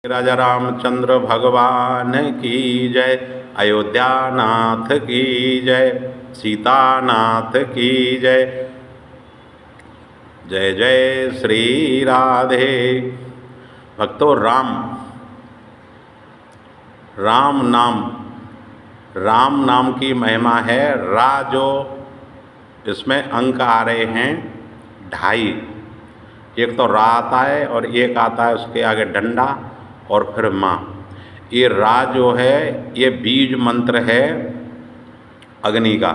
राजा रामचंद्र भगवान की जय। अयोध्या नाथ की जय। सीतानाथ की जय। जय जय श्री राधे। भक्तों, राम नाम की महिमा है। रा जो इसमें अंक आ रहे हैं 2.5, एक तो रा आता है और एक आता है उसके आगे डंडा और फिर माँ। ये रा जो है ये बीज मंत्र है अग्नि का।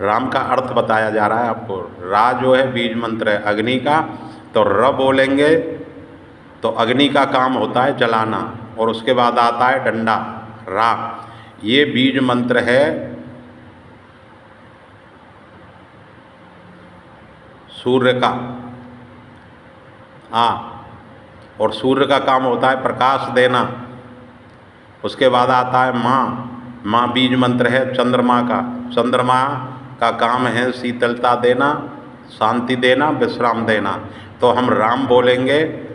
राम का अर्थ बताया जा रहा है आपको। रा जो है बीज मंत्र है अग्नि का, तो र बोलेंगे तो अग्नि का काम होता है जलाना, और उसके बाद आता है डंडा रा। ये बीज मंत्र है सूर्य का। और सूर्य का काम होता है प्रकाश देना। उसके बाद आता है माँ बीज मंत्र है चंद्रमा का। चंद्रमा का काम है शीतलता देना, शांति देना, विश्राम देना। तो हम राम बोलेंगे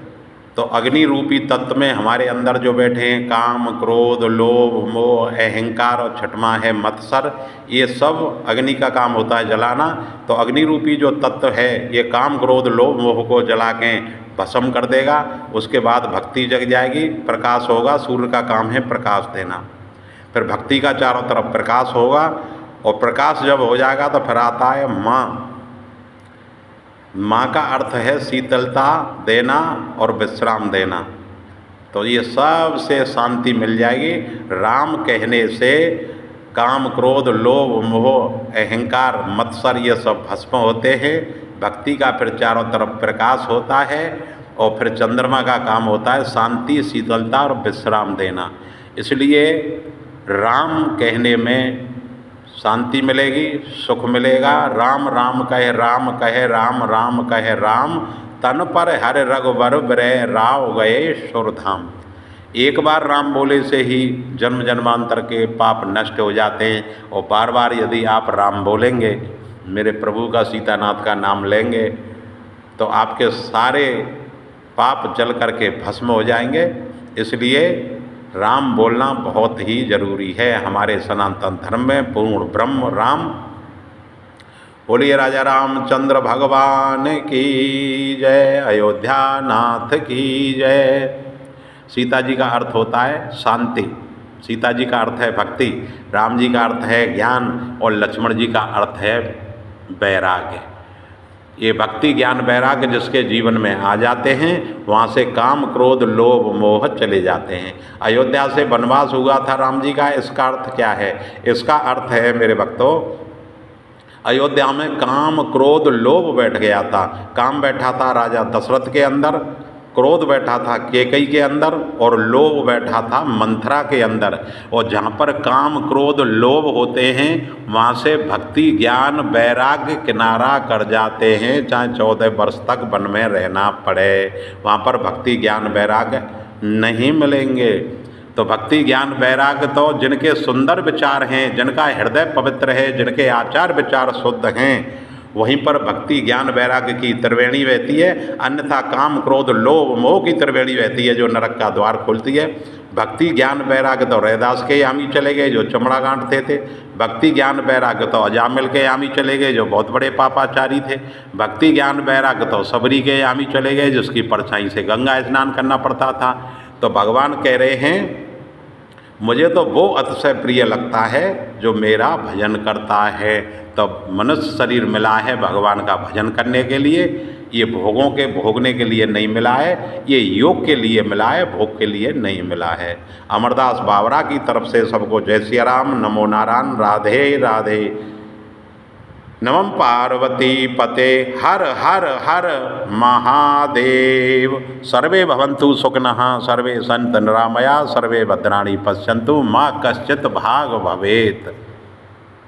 तो अग्नि रूपी तत्व में हमारे अंदर जो बैठे हैं काम, क्रोध, लोभ, मोह, अहंकार और छठमा है मत्सर, ये सब अग्नि का काम होता है जलाना। तो अग्नि रूपी जो तत्व है ये काम, क्रोध, लोभ, मोह को जला के भस्म कर देगा। उसके बाद भक्ति जग जाएगी, प्रकाश होगा। सूर्य का काम है प्रकाश देना। फिर भक्ति का चारों तरफ प्रकाश होगा, और प्रकाश जब हो जाएगा तो फिर आता है माँ का अर्थ है शीतलता देना और विश्राम देना। तो ये सब से शांति मिल जाएगी। राम कहने से काम, क्रोध, लोभ, मोह, अहंकार, मत्सर ये सब भस्म होते हैं। भक्ति का फिर चारों तरफ प्रकाश होता है, और फिर चंद्रमा का काम होता है शांति, शीतलता और विश्राम देना। इसलिए राम कहने में शांति मिलेगी, सुख मिलेगा। राम राम कहे राम कहे राम, राम कहे राम, तन पर हर रघुबर बरय राव गए सुरधाम। एक बार राम बोले से ही जन्म जन्मांतर के पाप नष्ट हो जाते हैं, और बार बार यदि आप राम बोलेंगे, मेरे प्रभु का, सीतानाथ का नाम लेंगे, तो आपके सारे पाप जल करके भस्म हो जाएंगे। इसलिए राम बोलना बहुत ही जरूरी है हमारे सनातन धर्म में। पूर्ण ब्रह्म राम। बोलिए राजा रामचंद्र भगवान की जय। अयोध्या नाथ की जय। सीता जी का अर्थ होता है शांति, सीता जी का अर्थ है भक्ति, राम जी का अर्थ है ज्ञान, और लक्ष्मण जी का अर्थ है वैराग्य। ये भक्ति, ज्ञान, वैराग्य जिसके जीवन में आ जाते हैं, वहाँ से काम, क्रोध, लोभ, मोह चले जाते हैं। अयोध्या से वनवास हुआ था राम जी का। इसका अर्थ क्या है? इसका अर्थ है मेरे भक्तों, अयोध्या में काम, क्रोध, लोभ बैठ गया था। काम बैठा था राजा दशरथ के अंदर, क्रोध बैठा था कैकेयी के अंदर, और लोभ बैठा था मंथरा के अंदर। और जहाँ पर काम, क्रोध, लोभ होते हैं, वहाँ से भक्ति, ज्ञान, वैराग्य किनारा कर जाते हैं। चाहे 14 वर्ष तक वन में रहना पड़े, वहाँ पर भक्ति, ज्ञान, वैराग्य नहीं मिलेंगे। तो भक्ति, ज्ञान, वैराग्य तो जिनके सुंदर विचार हैं, जिनका हृदय पवित्र है, जिनके आचार विचार शुद्ध हैं, वहीं पर भक्ति, ज्ञान, वैराग्य की त्रिवेणी बहती है। अन्यथा काम, क्रोध, लोभ, मोह की त्रिवेणी बहती है, जो नरक का द्वार खोलती है। भक्ति, ज्ञान, वैराग्य तो रैदास के यामी चले गए, जो चमड़ा गांठते थे। भक्ति, ज्ञान, वैराग्य तो अजामिल के यामी चले गए, जो बहुत बड़े पापाचारी थे। भक्ति, ज्ञान, वैराग्य तो सबरी के यामी चले गए, जिसकी परछाई से गंगा स्नान करना पड़ता था। तो भगवान कह रहे हैं, मुझे तो वो अतिशय प्रिय लगता है जो मेरा भजन करता है। तो मनुष्य शरीर मिला है भगवान का भजन करने के लिए। ये भोगों के भोगने के लिए नहीं मिला है, ये योग के लिए मिला है, भोग के लिए नहीं मिला है। अमरदास बावरा की तरफ से सबको जय श्री राम, नमो नारायण, राधे राधे। नमः पार्वती पते हर हर हर महादेव। सर्वे भवन्तु सुखिनः, सर्वे सन्तु निरामया, सर्वे भद्राणि पश्यन्तु, मा कश्चित् भाग भवेत्।